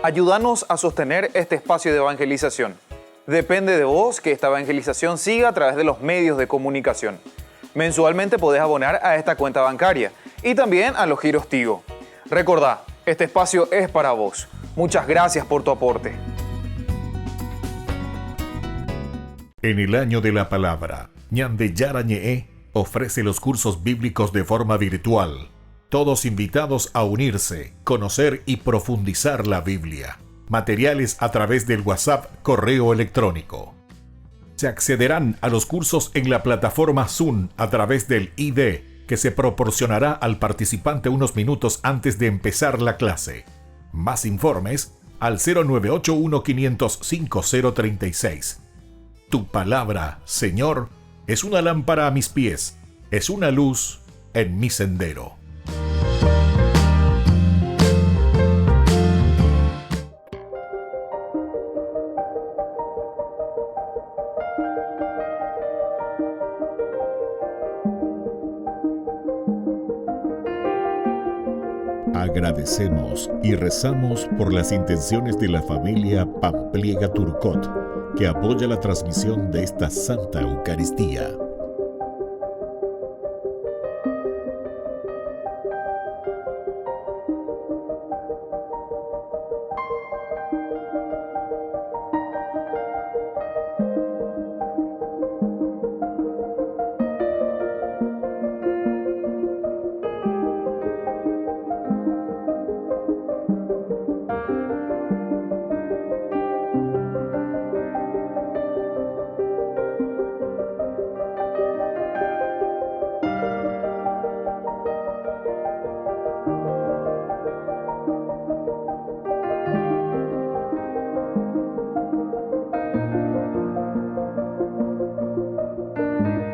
Ayúdanos a sostener este espacio de evangelización. Depende de vos que esta evangelización siga a través de los medios de comunicación. Mensualmente podés abonar a esta cuenta bancaria y también a los giros Tigo. Recordá, este espacio es para vos. Muchas gracias por tu aporte. En el año de la palabra, Ñande Yarañe'e ofrece los cursos bíblicos de forma virtual. Todos invitados a unirse, conocer y profundizar la Biblia. Materiales a través del WhatsApp, correo electrónico. Se accederán a los cursos en la plataforma Zoom a través del ID, que se proporcionará al participante unos minutos antes de empezar la clase. Más informes al 0981-500-5036. Tu palabra, Señor, es una lámpara a mis pies, es una luz en mi sendero. Agradecemos y rezamos por las intenciones de la familia Pampliega Turcot, que apoya la transmisión de esta Santa Eucaristía.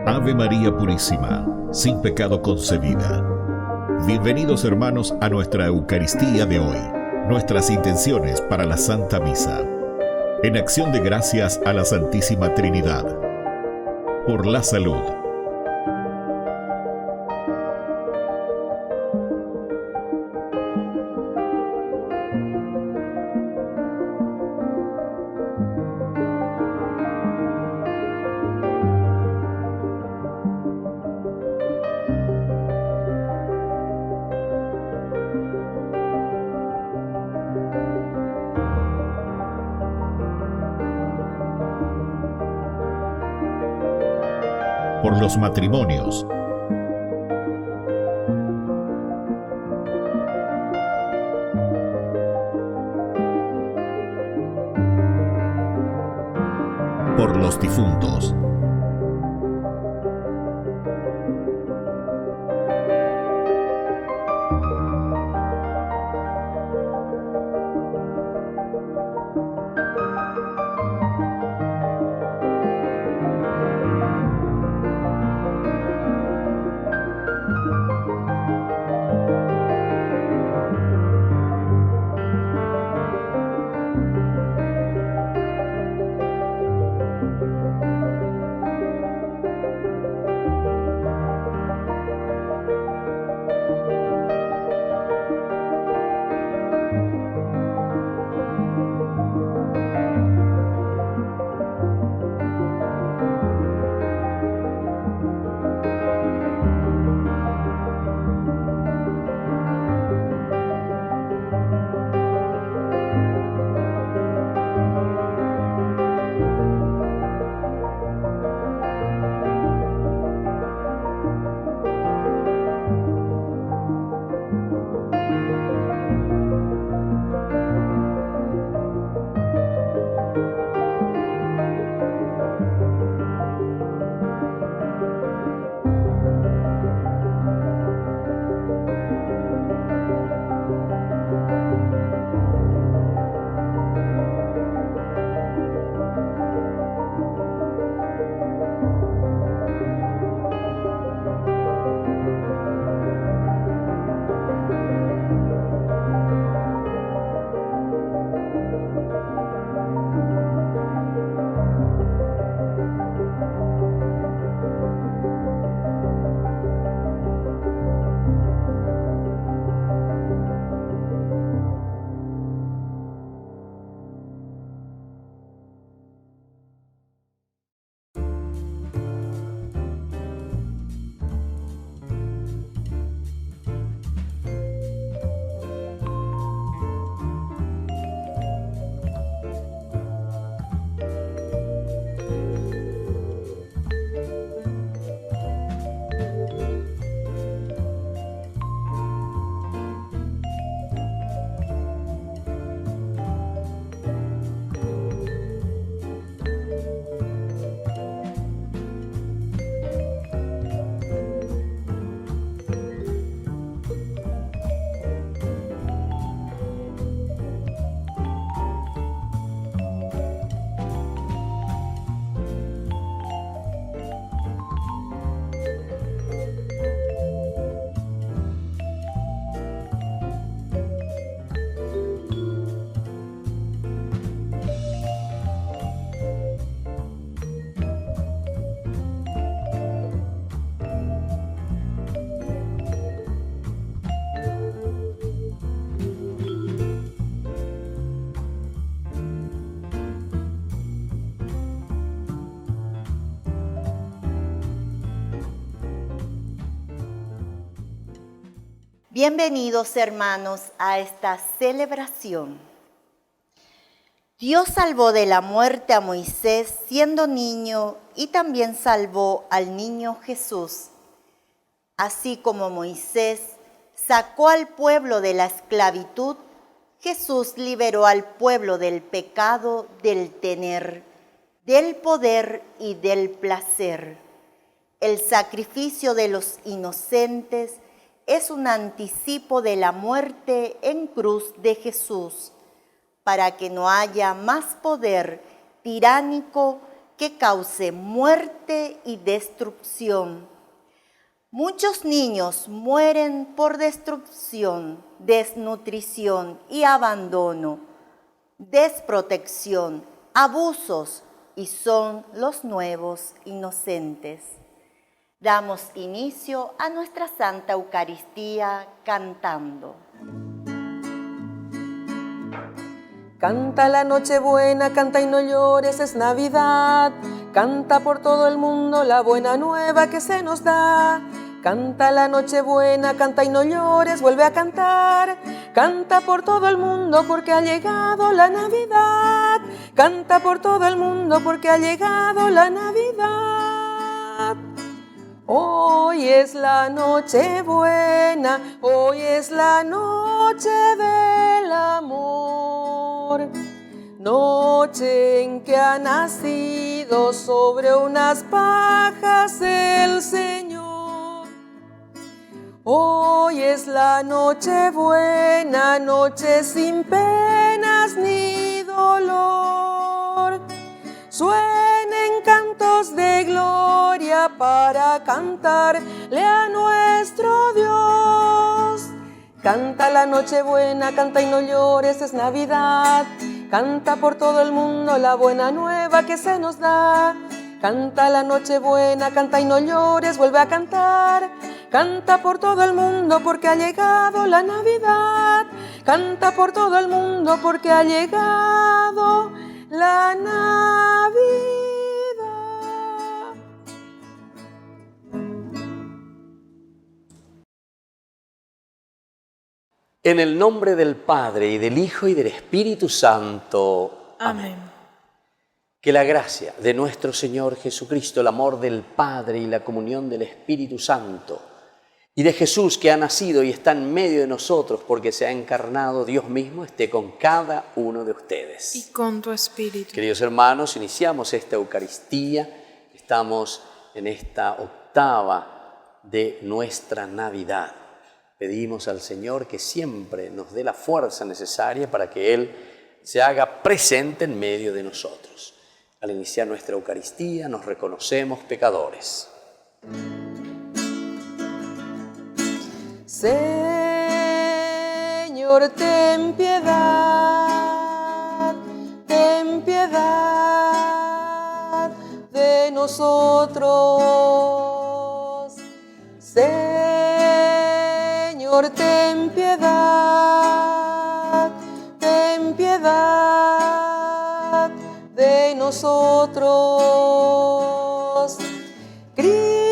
Ave María Purísima, sin pecado concebida. Bienvenidos hermanos a nuestra Eucaristía de hoy, nuestras intenciones para la Santa Misa. En acción de gracias a la Santísima Trinidad. Por la salud. Por los matrimonios. Por los difuntos. Bienvenidos, hermanos, a esta celebración. Dios salvó de la muerte a Moisés siendo niño y también salvó al niño Jesús. Así como Moisés sacó al pueblo de la esclavitud, Jesús liberó al pueblo del pecado, del tener, del poder y del placer. El sacrificio de los inocentes es un anticipo de la muerte en cruz de Jesús, para que no haya más poder tiránico que cause muerte y destrucción. Muchos niños mueren por destrucción, desnutrición y abandono, desprotección, abusos, y son los nuevos inocentes. Damos inicio a nuestra Santa Eucaristía cantando. Canta la Nochebuena, canta y no llores, es Navidad. Canta por todo el mundo la buena nueva que se nos da. Canta la Nochebuena, canta y no llores, vuelve a cantar. Canta por todo el mundo porque ha llegado la Navidad. Canta por todo el mundo porque ha llegado la Navidad. Hoy es la Nochebuena, hoy es la noche del amor. Noche en que ha nacido sobre unas pajas el Señor. Hoy es la Nochebuena, noche sin penas ni dolor. Suenen cantos de gloria para cantarle a nuestro Dios. Canta la Nochebuena, canta y no llores, es Navidad. Canta por todo el mundo la buena nueva que se nos da. Canta la Nochebuena, canta y no llores, vuelve a cantar. Canta por todo el mundo porque ha llegado la Navidad. Canta por todo el mundo porque ha llegado la Navidad. En el nombre del Padre, y del Hijo, y del Espíritu Santo. Amén. Que la gracia de nuestro Señor Jesucristo, el amor del Padre y la comunión del Espíritu Santo, y de Jesús que ha nacido y está en medio de nosotros porque se ha encarnado Dios mismo, esté con cada uno de ustedes. Y con tu espíritu. Queridos hermanos, iniciamos esta Eucaristía. Estamos en esta octava de nuestra Navidad. Pedimos al Señor que siempre nos dé la fuerza necesaria para que Él se haga presente en medio de nosotros. Al iniciar nuestra Eucaristía nos reconocemos pecadores. Señor, ten piedad de nosotros. Señor, ten piedad de nosotros. Cristo,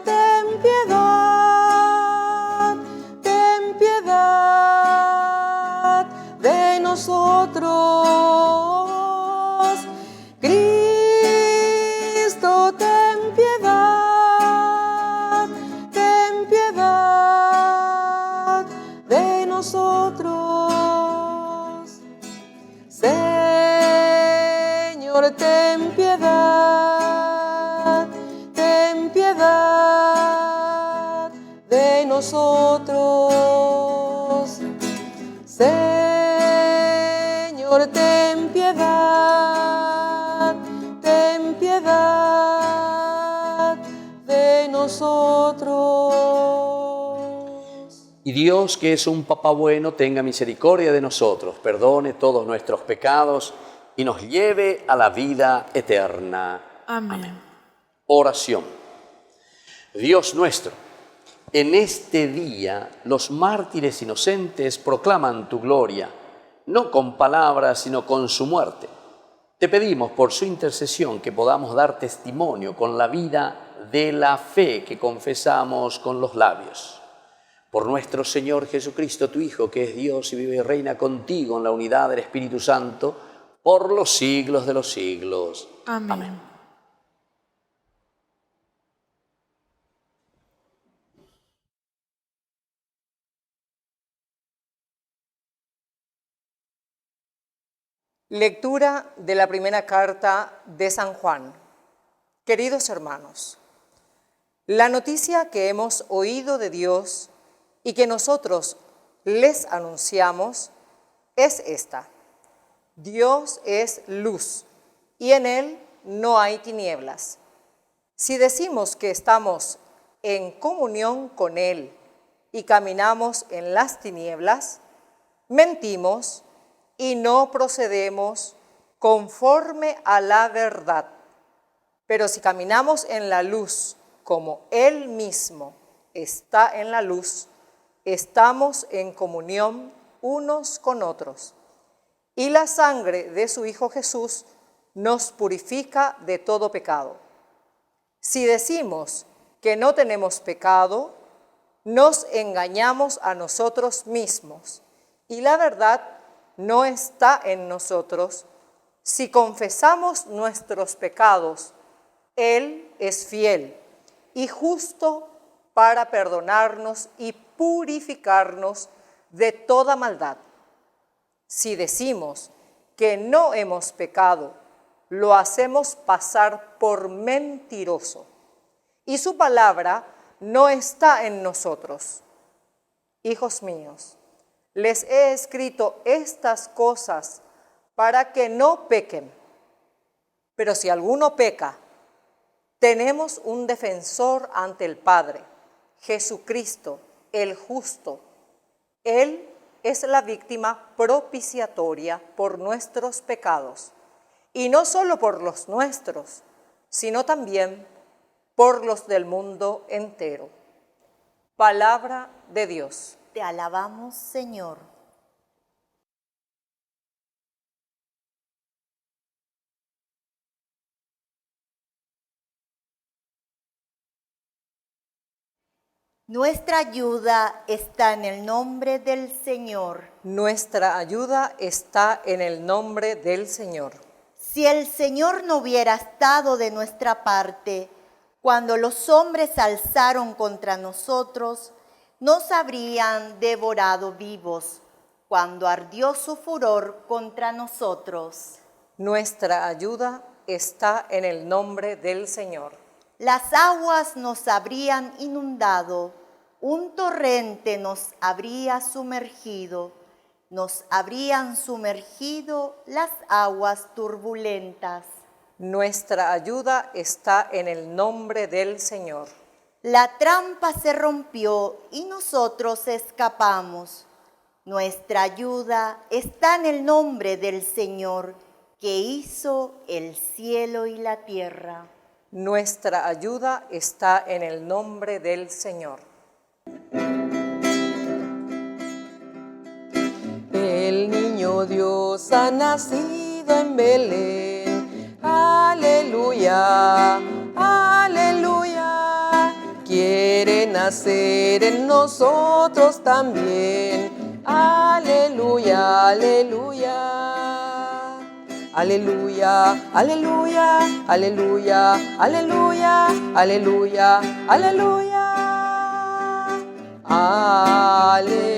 ten piedad de nosotros. Cristo, ten piedad de nosotros. Señor, ten piedad de nosotros. Señor, ten piedad de nosotros. Y Dios, que es un Papá bueno, tenga misericordia de nosotros, perdone todos nuestros pecados y nos lleve a la vida eterna. Amén. Oración. Dios nuestro, en este día los mártires inocentes proclaman tu gloria, no con palabras, sino con su muerte. Te pedimos por su intercesión que podamos dar testimonio con la vida de la fe que confesamos con los labios. Por nuestro Señor Jesucristo, tu Hijo, que es Dios y vive y reina contigo en la unidad del Espíritu Santo, por los siglos de los siglos. Amén. Lectura de la primera carta de San Juan. Queridos hermanos, la noticia que hemos oído de Dios y que nosotros les anunciamos es esta: Dios es luz y en Él no hay tinieblas. Si decimos que estamos en comunión con Él y caminamos en las tinieblas, mentimos y no procedemos conforme a la verdad. Pero si caminamos en la luz como Él mismo está en la luz, estamos en comunión unos con otros. Y la sangre de su Hijo Jesús nos purifica de todo pecado. Si decimos que no tenemos pecado, nos engañamos a nosotros mismos y la verdad no está en nosotros. Si confesamos nuestros pecados, Él es fiel y justo para perdonarnos y purificarnos de toda maldad. Si decimos que no hemos pecado, lo hacemos pasar por mentiroso y su palabra no está en nosotros. Hijos míos, les he escrito estas cosas para que no pequen. Pero si alguno peca, tenemos un defensor ante el Padre, Jesucristo, el justo. Él es la víctima propiciatoria por nuestros pecados, y no solo por los nuestros, sino también por los del mundo entero. Palabra de Dios. Te alabamos, Señor. Nuestra ayuda está en el nombre del Señor. Nuestra ayuda está en el nombre del Señor. Si el Señor no hubiera estado de nuestra parte, cuando los hombres alzaron contra nosotros, nos habrían devorado vivos, cuando ardió su furor contra nosotros. Nuestra ayuda está en el nombre del Señor. Las aguas nos habrían inundado, un torrente nos habría sumergido, nos habrían sumergido las aguas turbulentas. Nuestra ayuda está en el nombre del Señor. La trampa se rompió y nosotros escapamos. Nuestra ayuda está en el nombre del Señor, que hizo el cielo y la tierra. Nuestra ayuda está en el nombre del Señor. El niño Dios ha nacido en Belén. Aleluya, aleluya. Quiere nacer en nosotros también. Aleluya, aleluya. Aleluya, aleluya, aleluya, aleluya, aleluya, aleluya. Aleluya.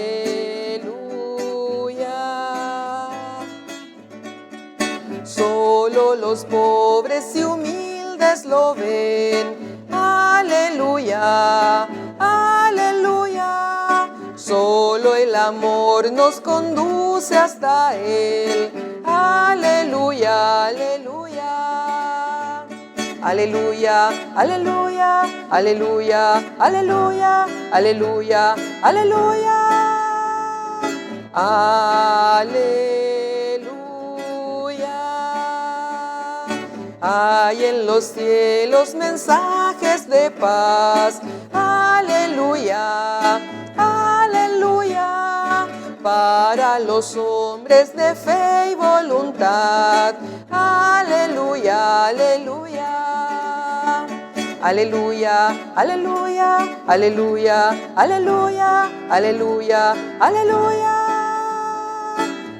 Solo los pobres y humildes lo ven. Aleluya, aleluya. Solo el amor nos conduce hasta Él. Aleluya, aleluya. Aleluya, aleluya, aleluya, aleluya, aleluya, aleluya. Aleluya. Hay en los cielos mensajes de paz. Aleluya, aleluya. Para los hombres de fe y voluntad. Aleluya, aleluya. aleluya, aleluya, aleluya, aleluya, aleluya, aleluya,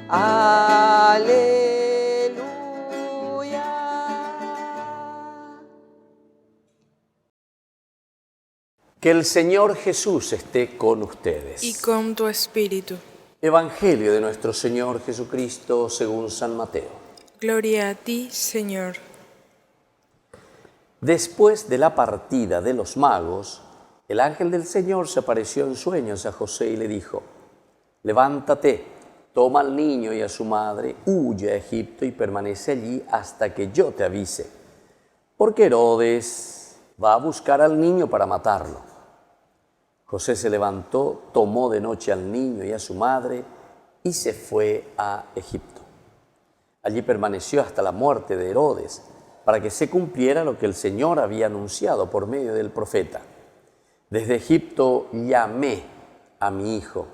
aleluya. Que el Señor Jesús esté con ustedes. Y con tu espíritu. Evangelio de nuestro Señor Jesucristo según San Mateo. Gloria a ti, Señor. Después de la partida de los magos, el ángel del Señor se apareció en sueños a José y le dijo: levántate, toma al niño y a su madre, huye a Egipto y permanece allí hasta que yo te avise, porque Herodes va a buscar al niño para matarlo. José se levantó, tomó de noche al niño y a su madre y se fue a Egipto. Allí permaneció hasta la muerte de Herodes, para que se cumpliera lo que el Señor había anunciado por medio del profeta: desde Egipto llamé a mi hijo.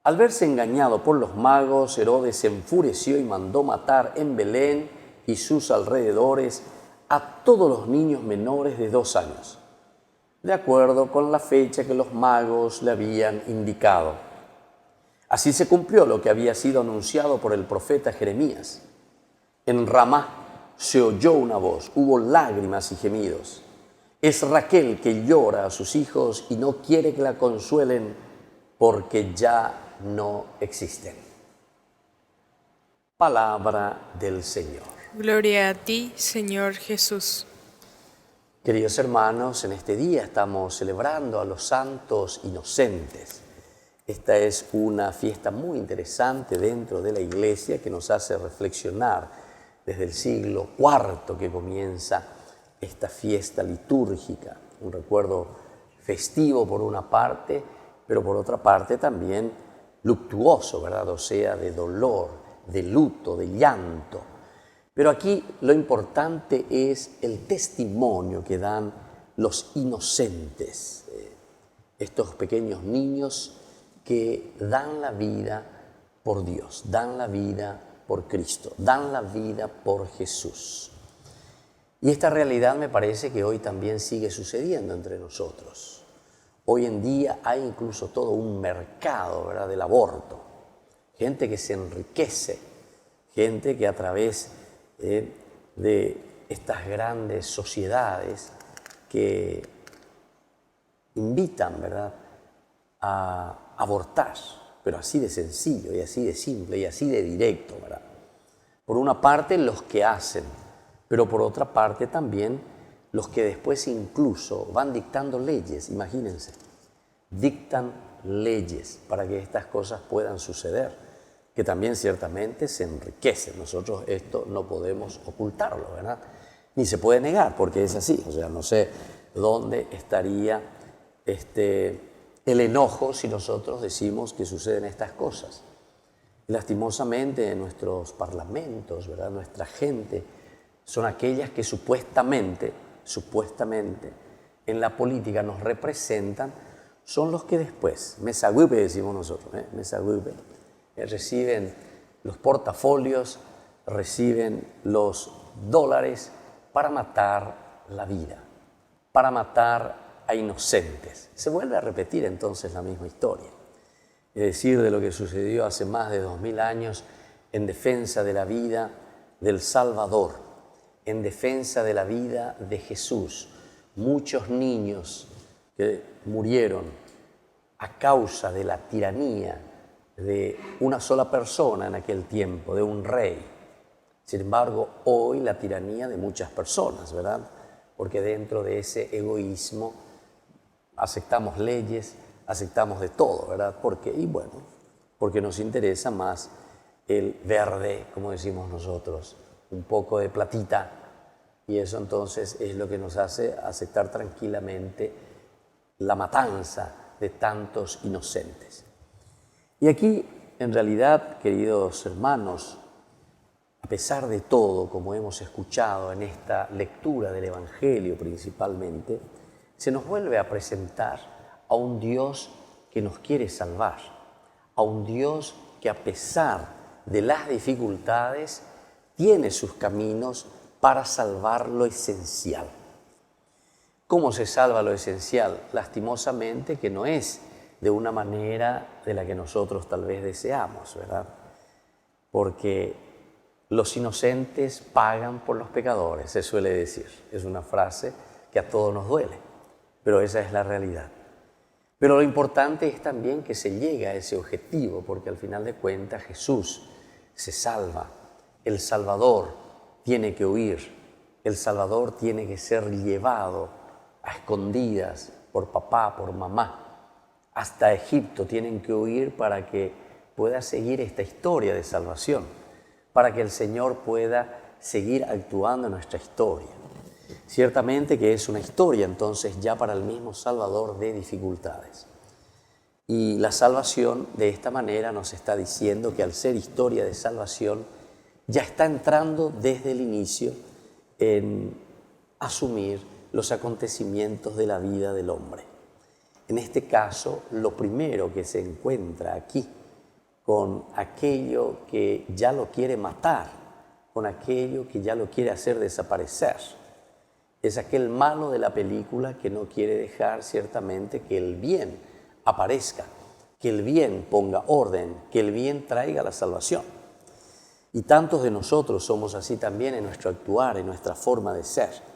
Al verse engañado por los magos, Herodes se enfureció y mandó matar en Belén y sus alrededores a todos los niños menores de 2 años, de acuerdo con la fecha que los magos le habían indicado. Así se cumplió lo que había sido anunciado por el profeta Jeremías. En Ramá se oyó una voz, hubo lágrimas y gemidos. Es Raquel que llora a sus hijos y no quiere que la consuelen porque ya no existen. Palabra del Señor. Gloria a ti, Señor Jesús. Queridos hermanos, en este día estamos celebrando a los santos inocentes. Esta es una fiesta muy interesante dentro de la Iglesia que nos hace reflexionar desde el siglo IV que comienza esta fiesta litúrgica. Un recuerdo festivo por una parte, pero por otra parte también luctuoso, ¿verdad? O sea, de dolor, de luto, de llanto. Pero aquí lo importante es el testimonio que dan los inocentes, estos pequeños niños que dan la vida por Dios, dan la vida por Cristo, dan la vida por Jesús. Y esta realidad me parece que hoy también sigue sucediendo entre nosotros. Hoy en día hay incluso todo un mercado, ¿verdad?, del aborto. Gente que se enriquece, gente que a través de estas grandes sociedades que invitan, ¿verdad?, a abortar, pero así de sencillo y así de simple y así de directo, ¿verdad? Por una parte los que hacen, pero por otra parte también los que después incluso van dictando leyes, imagínense, dictan leyes para que estas cosas puedan suceder, que también ciertamente se enriquecen. Nosotros esto no podemos ocultarlo, ¿verdad? Ni se puede negar, porque es así. O sea, no sé dónde estaría el enojo si nosotros decimos que suceden estas cosas. Y lastimosamente nuestros parlamentos, ¿verdad?, nuestra gente, son aquellas que supuestamente, en la política nos representan, son los que después, mesagüipe decimos nosotros, mesagüipe, reciben los portafolios, reciben los dólares para matar la vida, para matar a inocentes. Se vuelve a repetir entonces la misma historia. Es decir, de lo que sucedió hace más de 2000 años en defensa de la vida del Salvador, en defensa de la vida de Jesús. Muchos niños que murieron a causa de la tiranía de una sola persona en aquel tiempo, de un rey. Sin embargo, hoy la tiranía de muchas personas, ¿verdad? Porque dentro de ese egoísmo aceptamos leyes, aceptamos de todo, ¿verdad? Porque nos interesa más el verde, como decimos nosotros, un poco de platita, y eso entonces es lo que nos hace aceptar tranquilamente la matanza de tantos inocentes. Y aquí, en realidad, queridos hermanos, a pesar de todo, como hemos escuchado en esta lectura del Evangelio principalmente, se nos vuelve a presentar a un Dios que nos quiere salvar, a un Dios que a pesar de las dificultades tiene sus caminos para salvar lo esencial. ¿Cómo se salva lo esencial? Lastimosamente que no es de una manera de la que nosotros tal vez deseamos, ¿verdad? Porque los inocentes pagan por los pecadores, se suele decir. Es una frase que a todos nos duele, pero esa es la realidad. Pero lo importante es también que se llegue a ese objetivo, porque al final de cuentas Jesús se salva. El Salvador tiene que huir, el Salvador tiene que ser llevado a escondidas por papá, por mamá. Hasta Egipto tienen que huir para que pueda seguir esta historia de salvación, para que el Señor pueda seguir actuando en nuestra historia. Ciertamente que es una historia entonces ya para el mismo Salvador de dificultades. Y la salvación de esta manera nos está diciendo que al ser historia de salvación ya está entrando desde el inicio en asumir los acontecimientos de la vida del hombre. En este caso, lo primero que se encuentra aquí con aquello que ya lo quiere matar, con aquello que ya lo quiere hacer desaparecer, es aquel malo de la película que no quiere dejar ciertamente que el bien aparezca, que el bien ponga orden, que el bien traiga la salvación. Y tantos de nosotros somos así también en nuestro actuar, en nuestra forma de ser.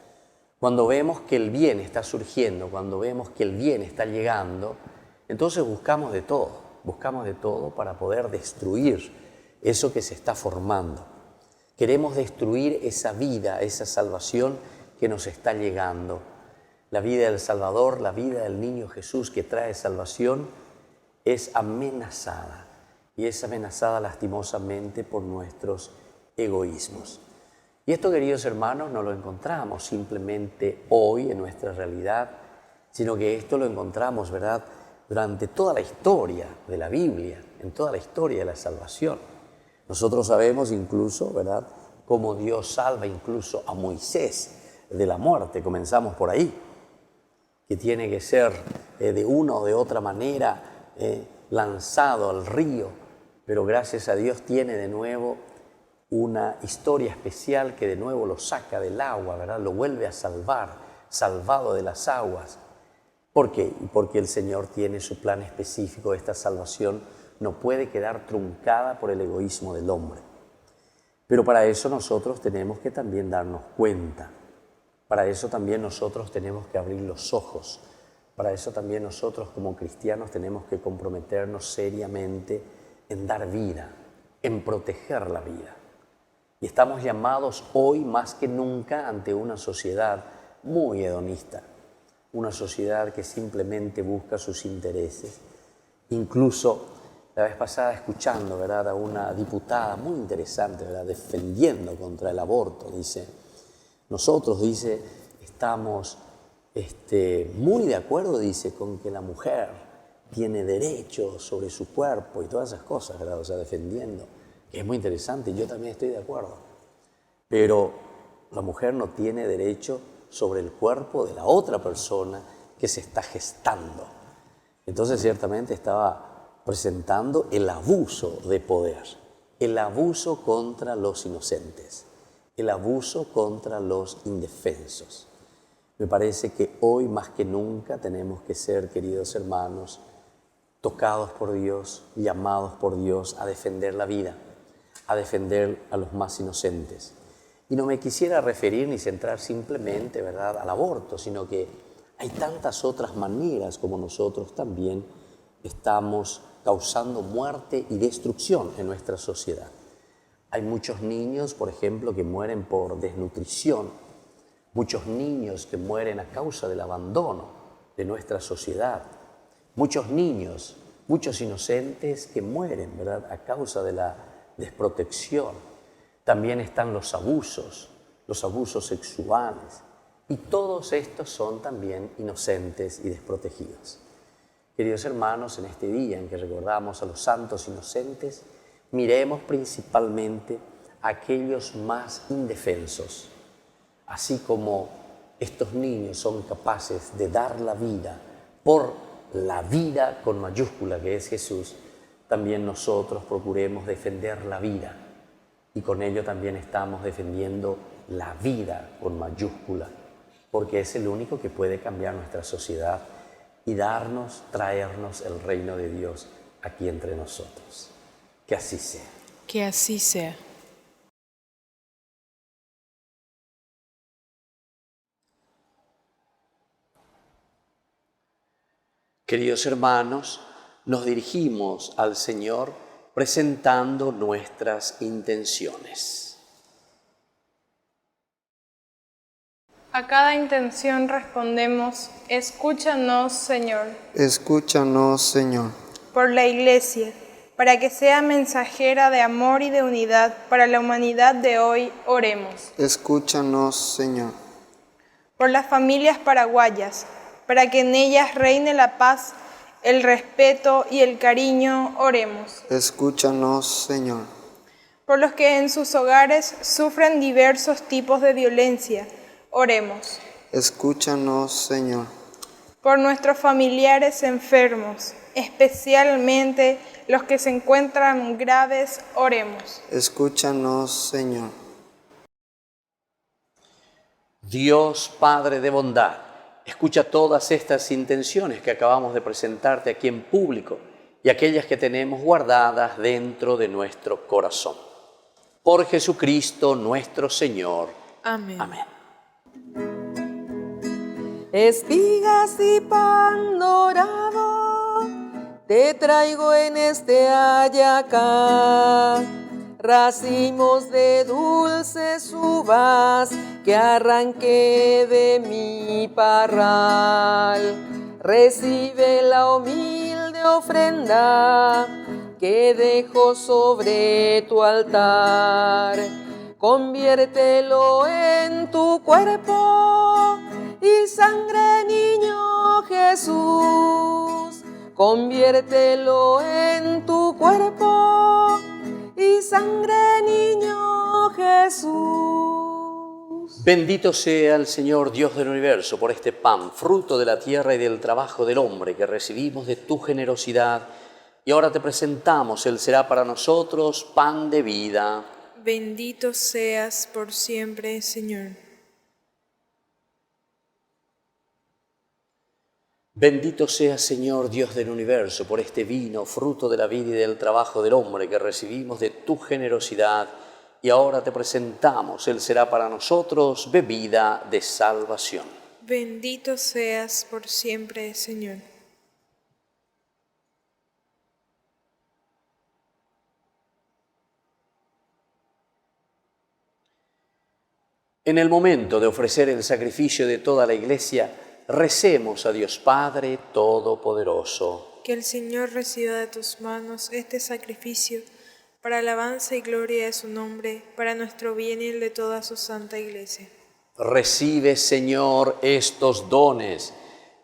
Cuando vemos que el bien está surgiendo, cuando vemos que el bien está llegando, entonces buscamos de todo para poder destruir eso que se está formando. Queremos destruir esa vida, esa salvación que nos está llegando. La vida del Salvador, la vida del niño Jesús que trae salvación, es amenazada. Y es amenazada lastimosamente por nuestros egoísmos. Y esto, queridos hermanos, no lo encontramos simplemente hoy en nuestra realidad, sino que esto lo encontramos, ¿verdad?, durante toda la historia de la Biblia, en toda la historia de la salvación. Nosotros sabemos incluso, ¿verdad?, cómo Dios salva incluso a Moisés de la muerte. Comenzamos por ahí, que tiene que ser de una o de otra manera lanzado al río, pero gracias a Dios tiene de nuevo una historia especial que de nuevo lo saca del agua, ¿verdad? Lo vuelve a salvar, salvado de las aguas. ¿Por qué? Porque el Señor tiene su plan específico. Esta salvación no puede quedar truncada por el egoísmo del hombre. Pero para eso nosotros tenemos que también darnos cuenta. Para eso también nosotros tenemos que abrir los ojos. Para eso también nosotros como cristianos tenemos que comprometernos seriamente en dar vida, en proteger la vida. Y estamos llamados hoy más que nunca ante una sociedad muy hedonista, una sociedad que simplemente busca sus intereses. Incluso la vez pasada escuchando, ¿verdad?, a una diputada muy interesante, ¿verdad?, defendiendo contra el aborto, dice, nosotros, dice, estamos muy de acuerdo, dice, con que la mujer tiene derecho sobre su cuerpo y todas esas cosas, ¿verdad?, o sea, defendiendo, que es muy interesante, yo también estoy de acuerdo, pero la mujer no tiene derecho sobre el cuerpo de la otra persona que se está gestando. Entonces, ciertamente estaba presentando el abuso de poder, el abuso contra los inocentes, el abuso contra los indefensos. Me parece que hoy más que nunca tenemos que ser, queridos hermanos, tocados por Dios, llamados por Dios a defender la vida, a defender a los más inocentes. Y no me quisiera referir ni centrar simplemente, ¿verdad?, al aborto, sino que hay tantas otras maneras como nosotros también estamos causando muerte y destrucción en nuestra sociedad. Hay muchos niños, por ejemplo, que mueren por desnutrición, muchos niños que mueren a causa del abandono de nuestra sociedad, muchos niños, muchos inocentes que mueren, ¿verdad?, a causa de la desprotección. También están los abusos sexuales, y todos estos son también inocentes y desprotegidos. Queridos hermanos, en este día en que recordamos a los santos inocentes, miremos principalmente a aquellos más indefensos. Así como estos niños son capaces de dar la vida por la vida con mayúscula que es Jesús, también nosotros procuremos defender la vida. Y con ello también estamos defendiendo la vida con mayúscula, porque es el único que puede cambiar nuestra sociedad y traernos el reino de Dios aquí entre nosotros. Que así sea. Que así sea. Queridos hermanos, nos dirigimos al Señor presentando nuestras intenciones. A cada intención respondemos, escúchanos, Señor. Escúchanos, Señor. Por la Iglesia, para que sea mensajera de amor y de unidad para la humanidad de hoy, oremos. Escúchanos, Señor. Por las familias paraguayas, para que en ellas reine la paz, el respeto y el cariño, oremos. Escúchanos, Señor. Por los que en sus hogares sufren diversos tipos de violencia, oremos. Escúchanos, Señor. Por nuestros familiares enfermos, especialmente los que se encuentran graves, oremos. Escúchanos, Señor. Dios Padre de bondad, escucha todas estas intenciones que acabamos de presentarte aquí en público y aquellas que tenemos guardadas dentro de nuestro corazón. Por Jesucristo nuestro Señor. Amén. Amén. Espigas y pan dorado, te traigo en este hallacá. Racimos de dulces uvas que arranqué de mi parral. Recibe la humilde ofrenda que dejo sobre tu altar. Conviértelo en tu cuerpo y sangre, niño Jesús. Conviértelo en tu cuerpo y sangre, niño Jesús. Bendito sea el Señor Dios del universo por este pan, fruto de la tierra y del trabajo del hombre que recibimos de tu generosidad. Y ahora te presentamos, Él será para nosotros pan de vida. Bendito seas por siempre, Señor. Bendito sea, Señor Dios del universo, por este vino, fruto de la vida y del trabajo del hombre que recibimos de tu generosidad. Y ahora te presentamos, Él será para nosotros bebida de salvación. Bendito seas por siempre, Señor. En el momento de ofrecer el sacrificio de toda la Iglesia, recemos a Dios Padre Todopoderoso. Que el Señor reciba de tus manos este sacrificio para alabanza y gloria de su nombre, para nuestro bien y el de toda su santa Iglesia. Recibe, Señor, estos dones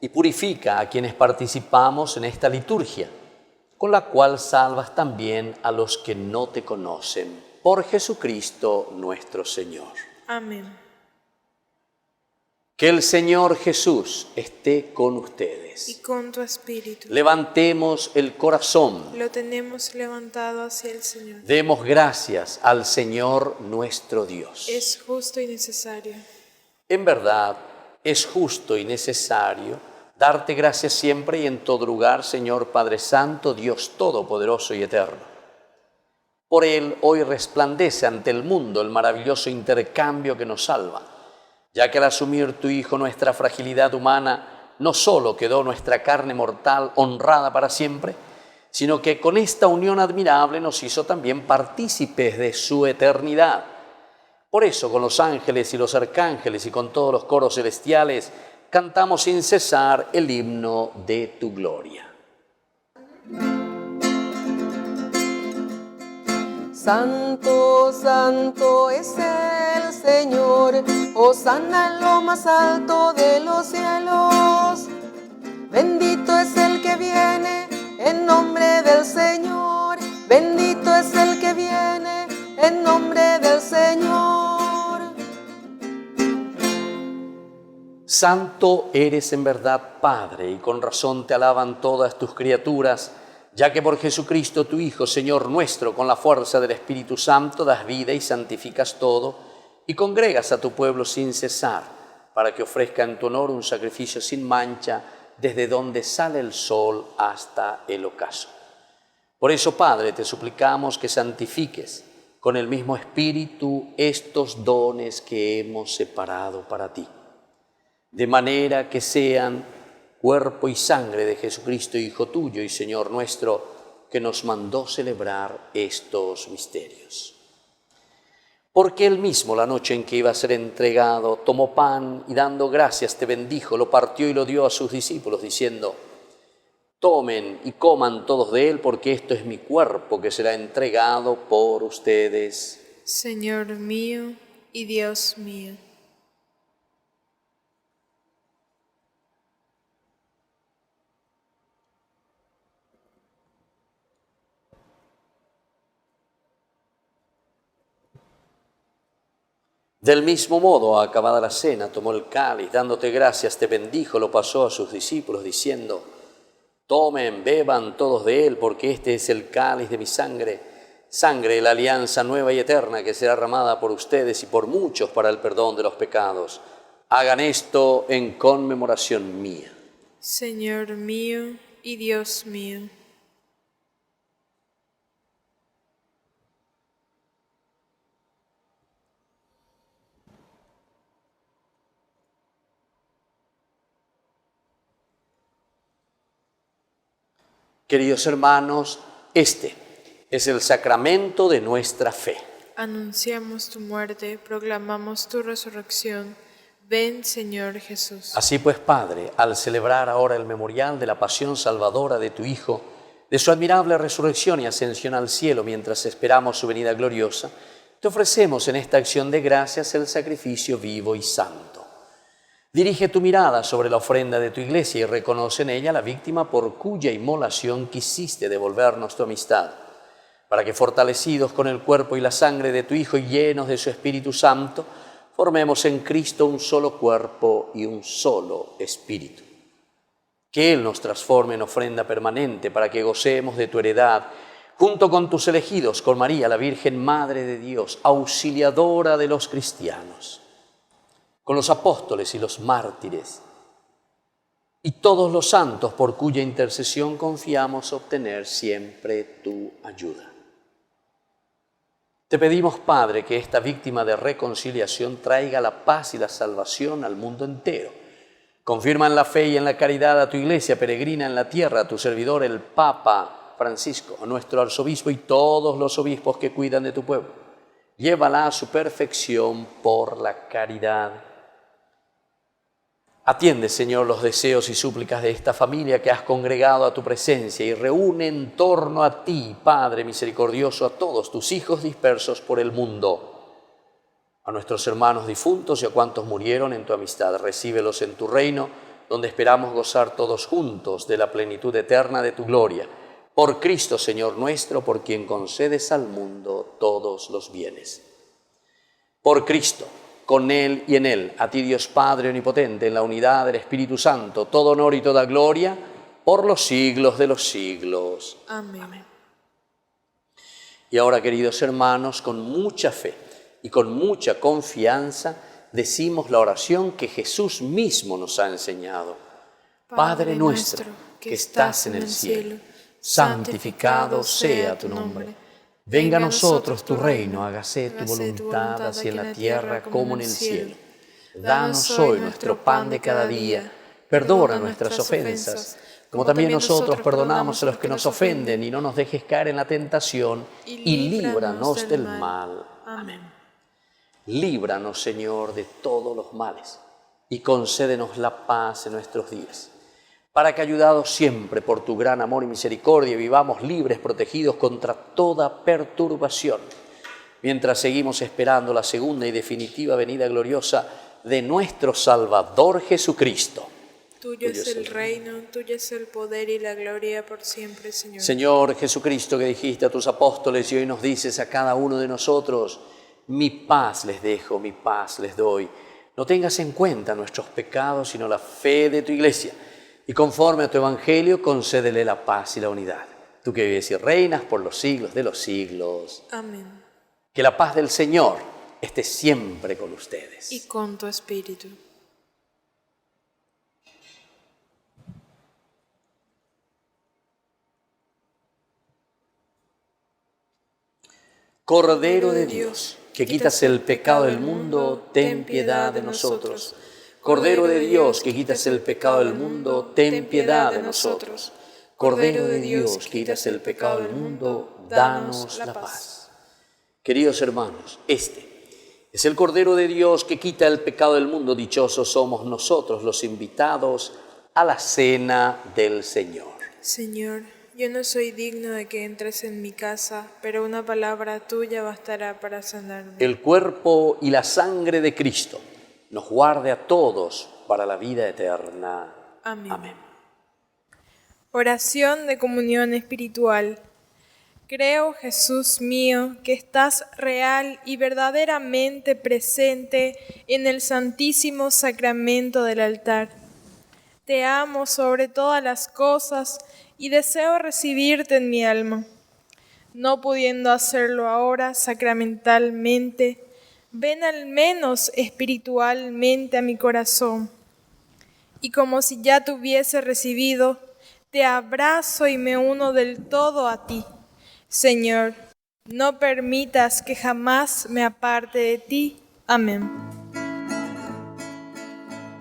y purifica a quienes participamos en esta liturgia, con la cual salvas también a los que no te conocen. Por Jesucristo nuestro Señor. Amén. Que el Señor Jesús esté con ustedes. Y con tu espíritu. Levantemos el corazón. Lo tenemos levantado hacia el Señor. Demos gracias al Señor nuestro Dios. Es justo y necesario. En verdad, es justo y necesario darte gracias siempre y en todo lugar, Señor Padre Santo, Dios Todopoderoso y Eterno. Por Él hoy resplandece ante el mundo el maravilloso intercambio que nos salva, ya que al asumir tu Hijo nuestra fragilidad humana, no solo quedó nuestra carne mortal honrada para siempre, sino que con esta unión admirable nos hizo también partícipes de su eternidad. Por eso, con los ángeles y los arcángeles y con todos los coros celestiales, cantamos sin cesar el himno de tu gloria. Santo, santo es el Señor, hosana en lo más alto de los cielos. Bendito es el que viene en nombre del Señor, bendito es el que viene en nombre del Señor. Santo eres en verdad, Padre, y con razón te alaban todas tus criaturas, ya que por Jesucristo tu Hijo, Señor nuestro, con la fuerza del Espíritu Santo das vida y santificas todo, y congregas a tu pueblo sin cesar. para que ofrezca en tu honor un sacrificio sin mancha desde donde sale el sol hasta el ocaso. Por eso, Padre, te suplicamos que santifiques con el mismo Espíritu estos dones que hemos separado para ti, de manera que sean cuerpo y sangre de Jesucristo, Hijo tuyo y Señor nuestro, que nos mandó celebrar estos misterios. Porque él mismo, la noche en que iba a ser entregado, tomó pan y dando gracias te bendijo, lo partió y lo dio a sus discípulos, diciendo: tomen y coman todos de él, porque esto es mi cuerpo que será entregado por ustedes. Señor mío y Dios mío. Del mismo modo, acabada la cena, tomó el cáliz, dándote gracias, te bendijo, lo pasó a sus discípulos, diciendo: tomen, beban todos de él, porque este es el cáliz de mi sangre, sangre de la alianza nueva y eterna, que será derramada por ustedes y por muchos para el perdón de los pecados. Hagan esto en conmemoración mía. Señor mío y Dios mío. Queridos hermanos, este es el sacramento de nuestra fe. Anunciamos tu muerte, proclamamos tu resurrección. Ven, Señor Jesús. Así pues, Padre, al celebrar ahora el memorial de la pasión salvadora de tu Hijo, de su admirable resurrección y ascensión al cielo mientras esperamos su venida gloriosa, te ofrecemos en esta acción de gracias el sacrificio vivo y santo. Dirige tu mirada sobre la ofrenda de tu Iglesia y reconoce en ella la víctima por cuya inmolación quisiste devolvernos tu amistad, para que, fortalecidos con el cuerpo y la sangre de tu Hijo y llenos de su Espíritu Santo, formemos en Cristo un solo cuerpo y un solo espíritu. Que Él nos transforme en ofrenda permanente para que gocemos de tu heredad, junto con tus elegidos, con María, la Virgen Madre de Dios, auxiliadora de los cristianos, con los apóstoles y los mártires, y todos los santos por cuya intercesión confiamos obtener siempre tu ayuda. Te pedimos, Padre, que esta víctima de reconciliación traiga la paz y la salvación al mundo entero. Confirma en la fe y en la caridad a tu Iglesia peregrina en la tierra, a tu servidor el Papa Francisco, a nuestro arzobispo y todos los obispos que cuidan de tu pueblo. Llévala a su perfección por la caridad. Atiende, Señor, los deseos y súplicas de esta familia que has congregado a tu presencia y reúne en torno a ti, Padre misericordioso, a todos tus hijos dispersos por el mundo. A nuestros hermanos difuntos y a cuantos murieron en tu amistad, recíbelos en tu reino, donde esperamos gozar todos juntos de la plenitud eterna de tu gloria. Por Cristo, Señor nuestro, por quien concedes al mundo todos los bienes. Por Cristo, con Él y en Él, a ti Dios Padre omnipotente, en la unidad del Espíritu Santo, todo honor y toda gloria, por los siglos de los siglos. Amén. Y ahora, queridos hermanos, con mucha fe y con mucha confianza, decimos la oración que Jesús mismo nos ha enseñado. Padre nuestro, que estás en el cielo, santificado sea tu nombre. Venga a nosotros tu reino, hágase tu voluntad, así en la tierra como en el cielo. Danos hoy nuestro pan de cada día, perdona nuestras ofensas, como también nosotros perdonamos a los que nos ofenden, y no nos dejes caer en la tentación, y líbranos del mal. Amén. Líbranos, Señor, de todos los males, y concédenos la paz en nuestros días, para que, ayudados siempre por tu gran amor y misericordia, vivamos libres, protegidos contra toda perturbación, mientras seguimos esperando la segunda y definitiva venida gloriosa de nuestro Salvador Jesucristo. Tuyo es el reino, tuyo es el poder y la gloria por siempre, Señor. Señor Jesucristo, que dijiste a tus apóstoles y hoy nos dices a cada uno de nosotros: mi paz les dejo, mi paz les doy. No tengas en cuenta nuestros pecados, sino la fe de tu Iglesia. Y conforme a tu evangelio, concédele la paz y la unidad. Tú que vives y reinas por los siglos de los siglos. Amén. Que la paz del Señor esté siempre con ustedes. Y con tu espíritu. Cordero de Dios, que quitas el pecado del mundo, ten piedad de nosotros. Cordero de Dios, que quitas el pecado del mundo, ten piedad de nosotros. Cordero de Dios, que quitas el pecado del mundo, danos la paz. Queridos hermanos, este es el Cordero de Dios que quita el pecado del mundo. Dichosos somos nosotros los invitados a la cena del Señor. Señor, yo no soy digno de que entres en mi casa, pero una palabra tuya bastará para sanarme. El cuerpo y la sangre de Cristo nos guarde a todos para la vida eterna. Amén. Amén. Oración de comunión espiritual. Creo, Jesús mío, que estás real y verdaderamente presente en el Santísimo Sacramento del altar. Te amo sobre todas las cosas y deseo recibirte en mi alma. No pudiendo hacerlo ahora sacramentalmente, ven al menos espiritualmente a mi corazón. Y como si ya te hubiese recibido, te abrazo y me uno del todo a ti. Señor, no permitas que jamás me aparte de ti. Amén.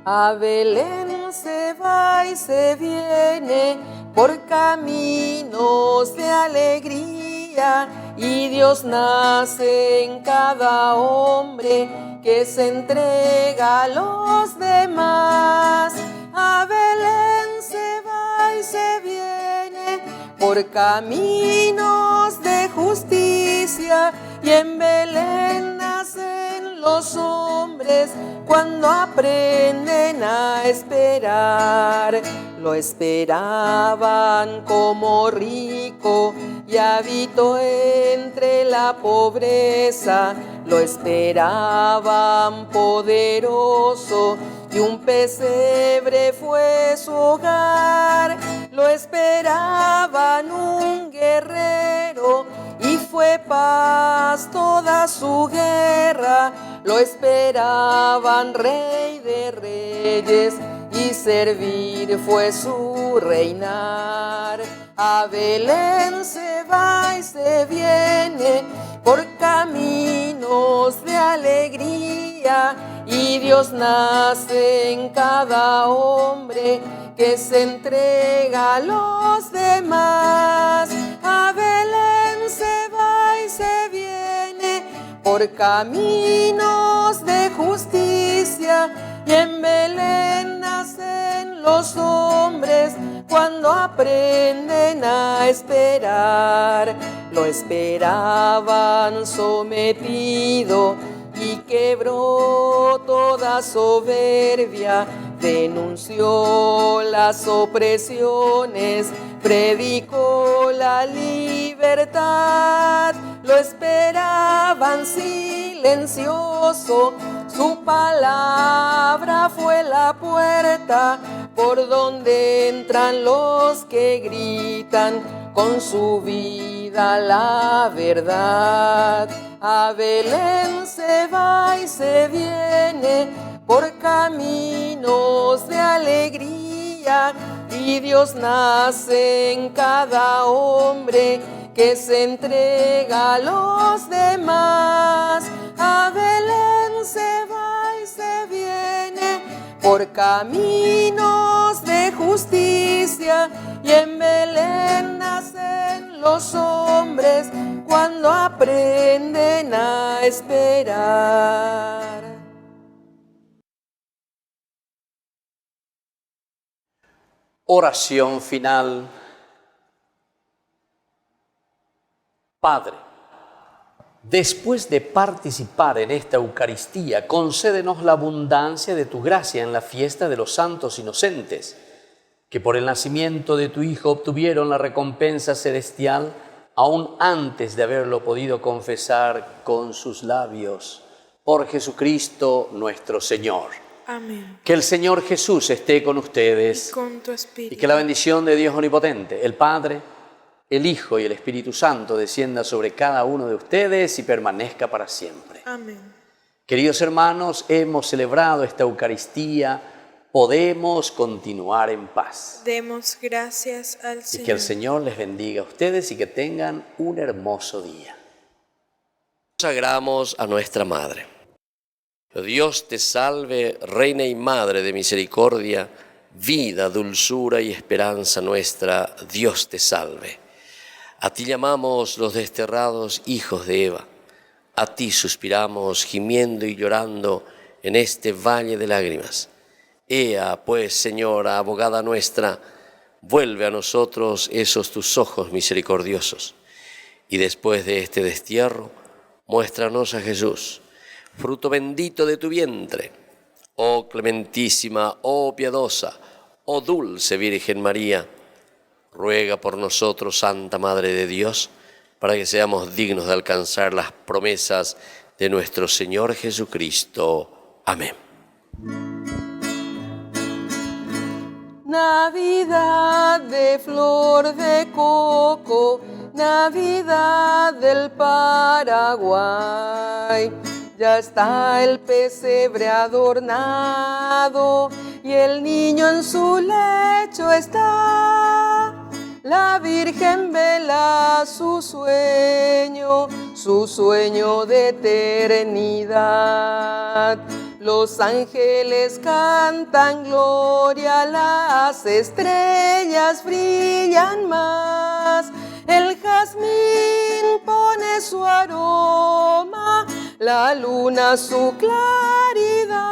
A Belén se va y se viene por caminos de alegría, y Dios nace en cada hombre que se entrega a los demás. A Belén se va y se viene por caminos de justicia, y en Belén nacen los hombres cuando aprenden a esperar. Lo esperaban como rico y habitó entre la pobreza. Lo esperaban poderoso y un pesebre fue su hogar. Lo esperaban un guerrero y fue paz toda su guerra. Lo esperaban rey de reyes y servir fue su reinar. A Belén se va y se viene por caminos de alegría, y Dios nace en cada hombre que se entrega a los demás. A Belén se va y se viene por caminos de justicia, y en Belén nacen los hombres cuando aprenden a esperar. Lo esperaban sometido y quebró toda soberbia, denunció las opresiones, predicó la libertad. Lo esperaban silencioso, su palabra fue la puerta por donde entran los que gritan con su vida la verdad. A Belén se va y se viene por caminos de alegría, y Dios nace en cada hombre que se entrega a los demás. A Belén se va y se viene por caminos de justicia, y en Belén nacen los hombres cuando aprenden a esperar. Oración final. Padre, después de participar en esta Eucaristía, concédenos la abundancia de tu gracia en la fiesta de los santos inocentes, que por el nacimiento de tu Hijo obtuvieron la recompensa celestial aún antes de haberlo podido confesar con sus labios. Por Jesucristo nuestro Señor. Amén. Que el Señor Jesús esté con ustedes. Y con tu espíritu. Y que la bendición de Dios Omnipotente, el Padre, el Hijo y el Espíritu Santo descienda sobre cada uno de ustedes y permanezca para siempre. Amén. Queridos hermanos, hemos celebrado esta Eucaristía, podemos continuar en paz. Demos gracias al Señor. Y que el Señor les bendiga a ustedes y que tengan un hermoso día. Consagramos a nuestra Madre. Dios te salve, Reina y Madre de misericordia, vida, dulzura y esperanza nuestra, Dios te salve. A ti llamamos los desterrados hijos de Eva, a ti suspiramos gimiendo y llorando en este valle de lágrimas. Ea, pues, Señora, abogada nuestra, vuelve a nosotros esos tus ojos misericordiosos, y después de este destierro, muéstranos a Jesús, fruto bendito de tu vientre. Oh clementísima, oh piadosa, oh dulce Virgen María, ruega por nosotros, Santa Madre de Dios, para que seamos dignos de alcanzar las promesas de nuestro Señor Jesucristo. Amén. Navidad de flor de coco, Navidad del Paraguay. Ya está el pesebre adornado y el niño en su lecho está. La Virgen vela su sueño de eternidad. Los ángeles cantan gloria, las estrellas brillan más. El jazmín pone su aroma, la luna su claridad.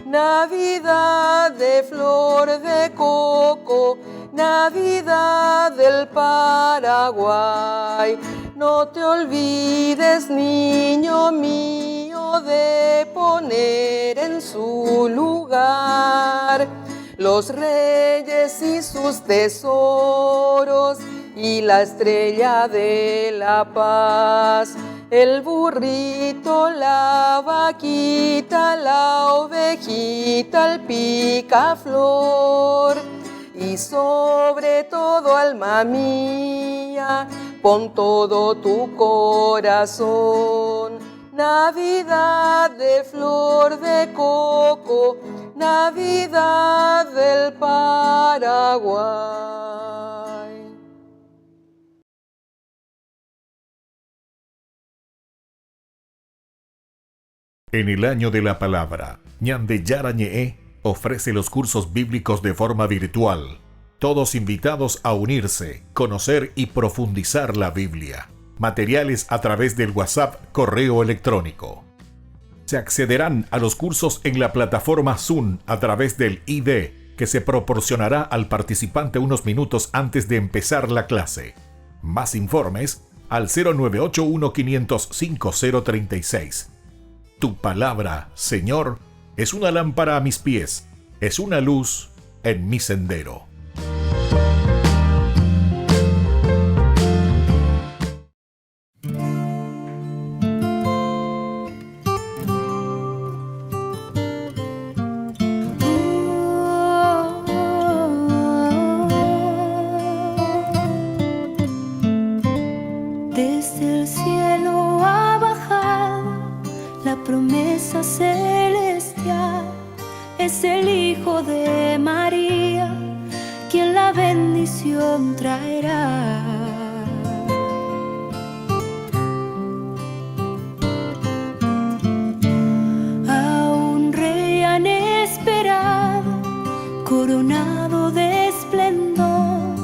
Navidad de flor de coco, Navidad del Paraguay. No te olvides, niño mío, de poner en su lugar los reyes y sus tesoros y la estrella de la paz. El burrito, la vaquita, la ovejita, el picaflor. Y sobre todo, alma mía, pon todo tu corazón. Navidad de flor de coco, Navidad del Paraguay. En el año de la palabra, Ñande Yarañe ofrece los cursos bíblicos de forma virtual. Todos invitados a unirse, conocer y profundizar la Biblia. Materiales a través del WhatsApp, correo electrónico. Se accederán a los cursos en la plataforma Zoom a través del ID que se proporcionará al participante unos minutos antes de empezar la clase. Más informes al 0981-500-5036. Tu palabra, Señor, es una lámpara a mis pies, es una luz en mi sendero. Desde el cielo ha bajado la promesa celestial. Es el Hijo de María quien la bendición traerá. A un rey han esperado, coronado de esplendor,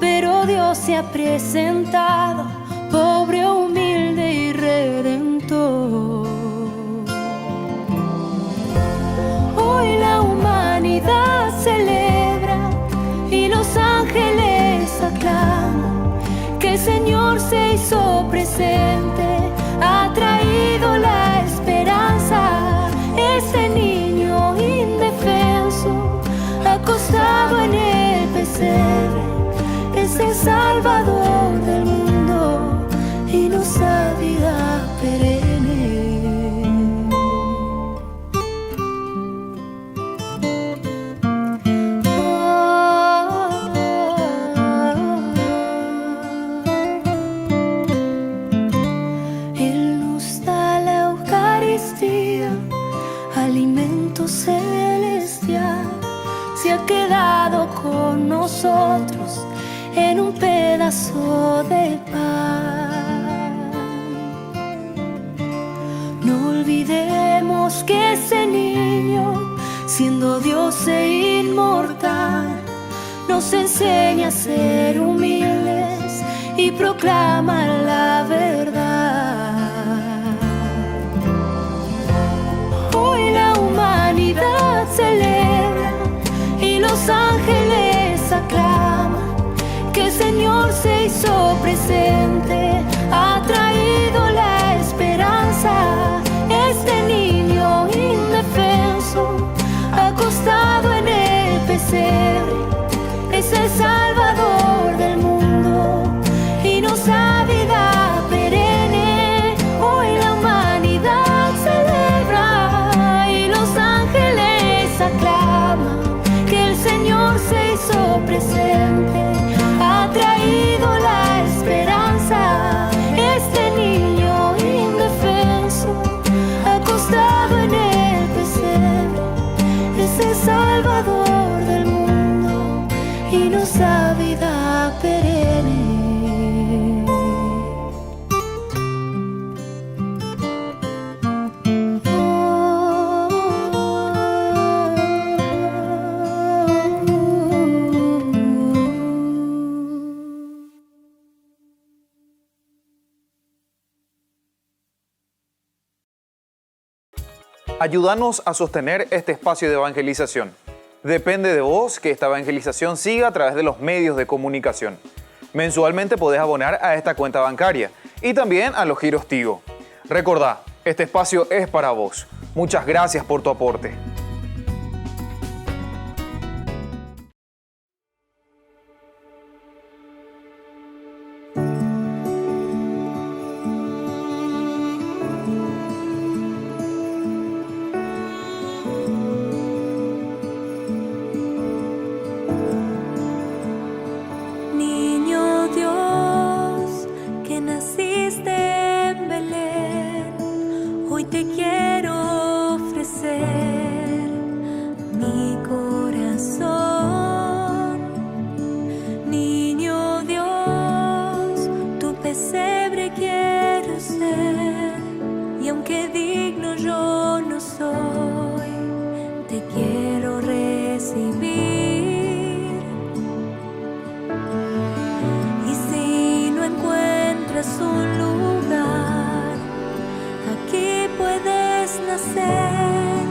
pero Dios se ha presentado, pobre, humilde y redentor. Hoy la humanidad celebra y los ángeles aclaman que el Señor se hizo presente, ha traído la esperanza. Ese niño indefenso, acostado en el pesebre, es el Salvador del mundo y nos da vida perenne. Él nos da la Eucaristía, alimento celestial. Se ha quedado con nosotros en un pedazo de pan. Queremos que ese niño, siendo Dios e inmortal, nos enseñe a ser humildes y proclamar la verdad. Hoy la humanidad celebra y los ángeles aclaman que el Señor se hizo presente, ha traído la esperanza. Este niño indefenso, acostado en el pesebre, es el Salvador del mundo y nos da vida perenne. Hoy la humanidad celebra y los ángeles aclaman que el Señor se hizo presente, ha traído la esperanza. Este niño indefenso, acostado en el pesebre, es el Salvador del mundo y nos da vida perenne. Ayúdanos a sostener este espacio de evangelización. Depende de vos que esta evangelización siga a través de los medios de comunicación. Mensualmente podés abonar a esta cuenta bancaria y también a los giros Tigo. Recordá, este espacio es para vos. Muchas gracias por tu aporte. Niño Dios, que naciste en Belén, hoy te quiero ofrecer mi corazón. Niño Dios, tu pesebre quiero ser, y aunque digno yo no soy, te quiero recibir. Y si no encuentras un lugar, aquí puedes nacer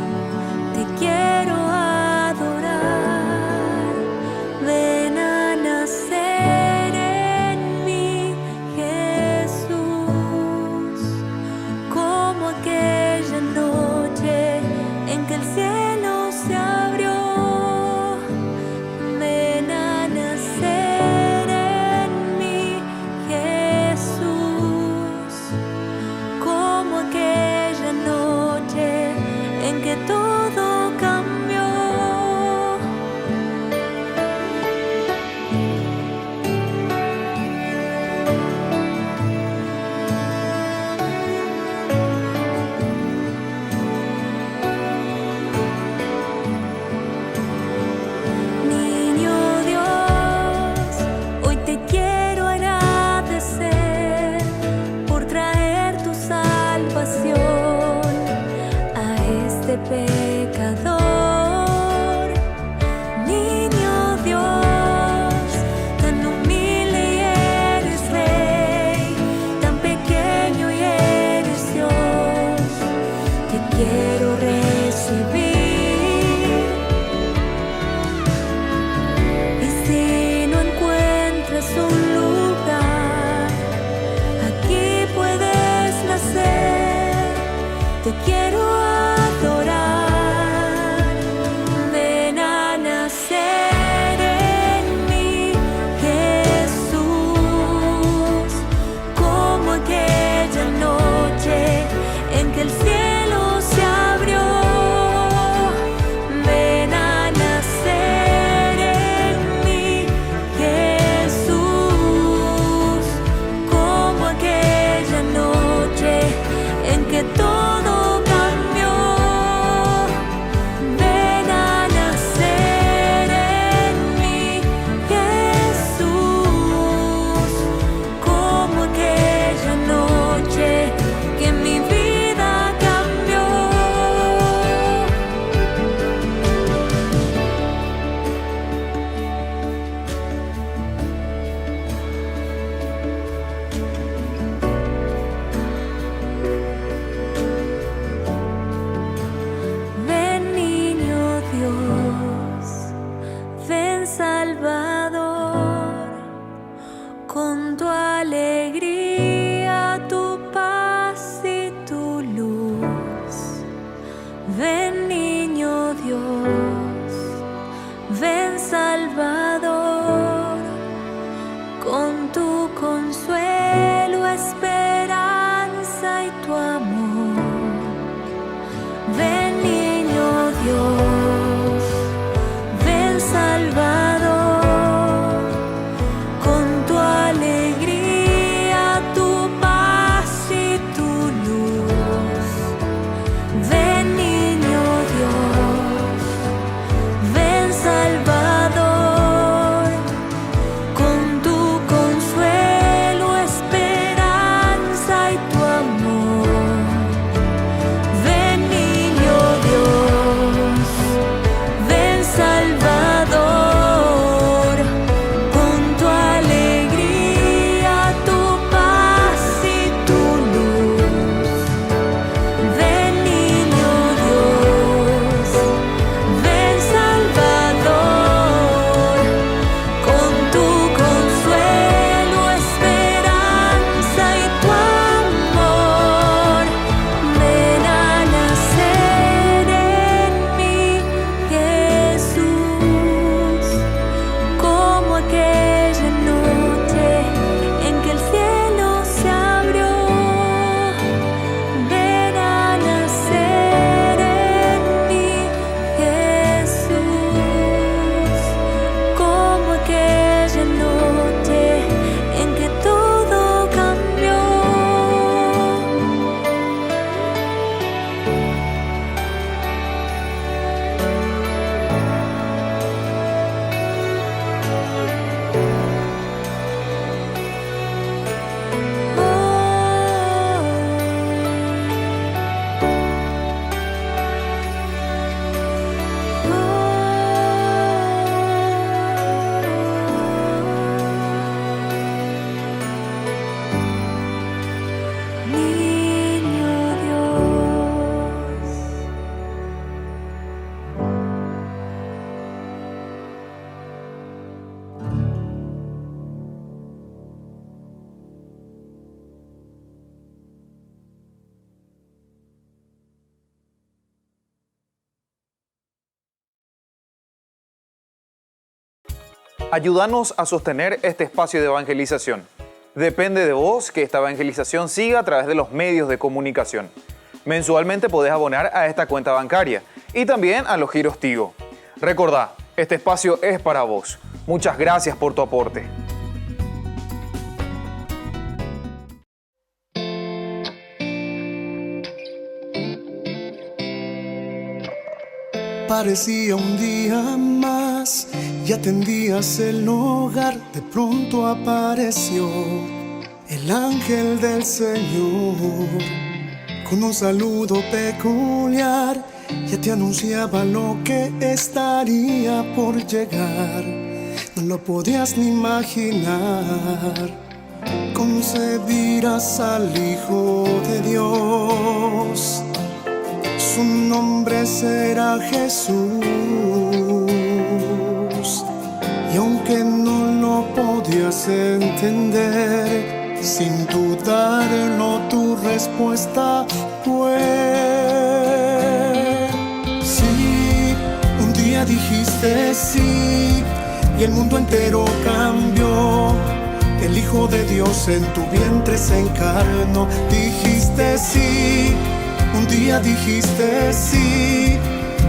Ayúdanos a sostener este espacio de evangelización. Depende de vos que esta evangelización siga a través de los medios de comunicación. Mensualmente podés abonar a esta cuenta bancaria y también a los giros Tigo. Recordá, este espacio es para vos. Muchas gracias por tu aporte. Parecía un día más y atendías el hogar. De pronto apareció el ángel del Señor con un saludo peculiar. Ya te anunciaba lo que estaría por llegar. No lo podías ni imaginar. Concebirás al Hijo de Dios. Su nombre será Jesús. Y aunque no lo podías entender, sin dudarlo tu respuesta fue sí. Un día dijiste sí y el mundo entero cambió. El Hijo de Dios en tu vientre se encarnó. Dijiste sí. Un día dijiste sí,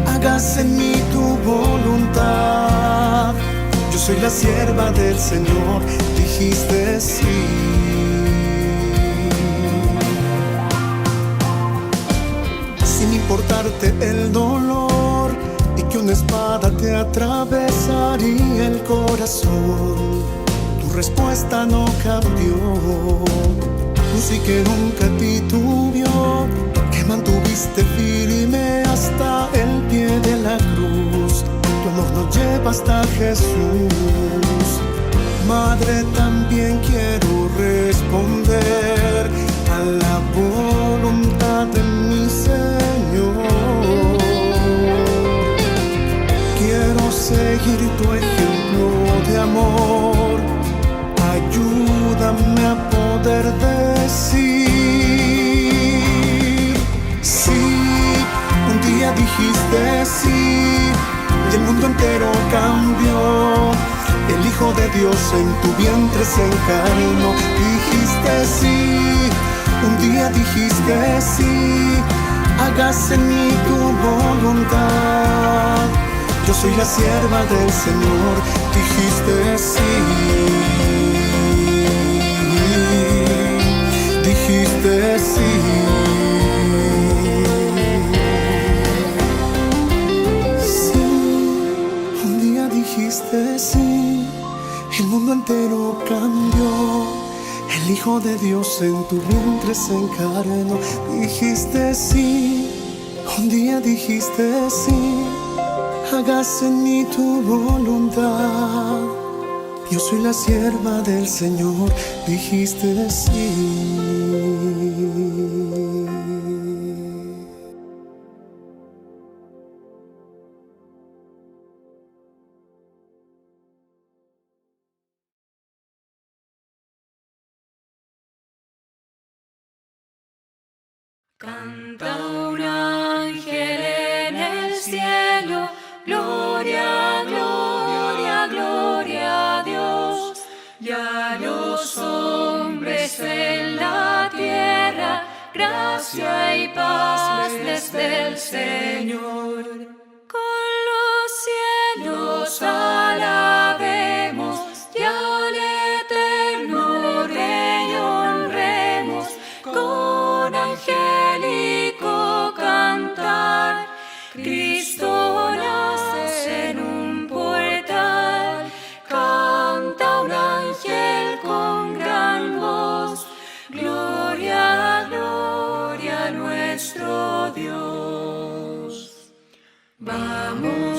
hágase en mí tu voluntad. Yo soy la sierva del Señor, dijiste sí. Sin importarte el dolor y que una espada te atravesaría el corazón, tu respuesta no cambió. Luz y que nunca titubeó, que mantuviste firme hasta el pie de la cruz. Tu amor nos lleva hasta Jesús. Madre, también quiero responder a la voluntad de mi Señor. Quiero seguir tu ejemplo de amor. Ayúdame a poder decir sí. Un día dijiste sí y el mundo entero cambió. El Hijo de Dios en tu vientre se encarnó. Dijiste sí. Un día dijiste sí, hágase en mí tu voluntad. Yo soy la sierva del Señor. Dijiste sí. Dijiste sí. Sí, un día dijiste sí, el mundo entero cambió. El Hijo de Dios en tu vientre se encarnó. Dijiste sí, un día dijiste sí, hágase en mí tu voluntad. Yo soy la sierva del Señor, dijiste sí. Canta un ángel en el cielo, gloria, gloria, gloria a Dios. Y a los hombres en la tierra, gracia y paz desde el Señor. Con los cielos alabemos y al eterno Rey honremos. Con angélico cantar, Cristo nace en un portal. Canta un ángel con gran voz, gloria, gloria a nuestro Dios. Vamos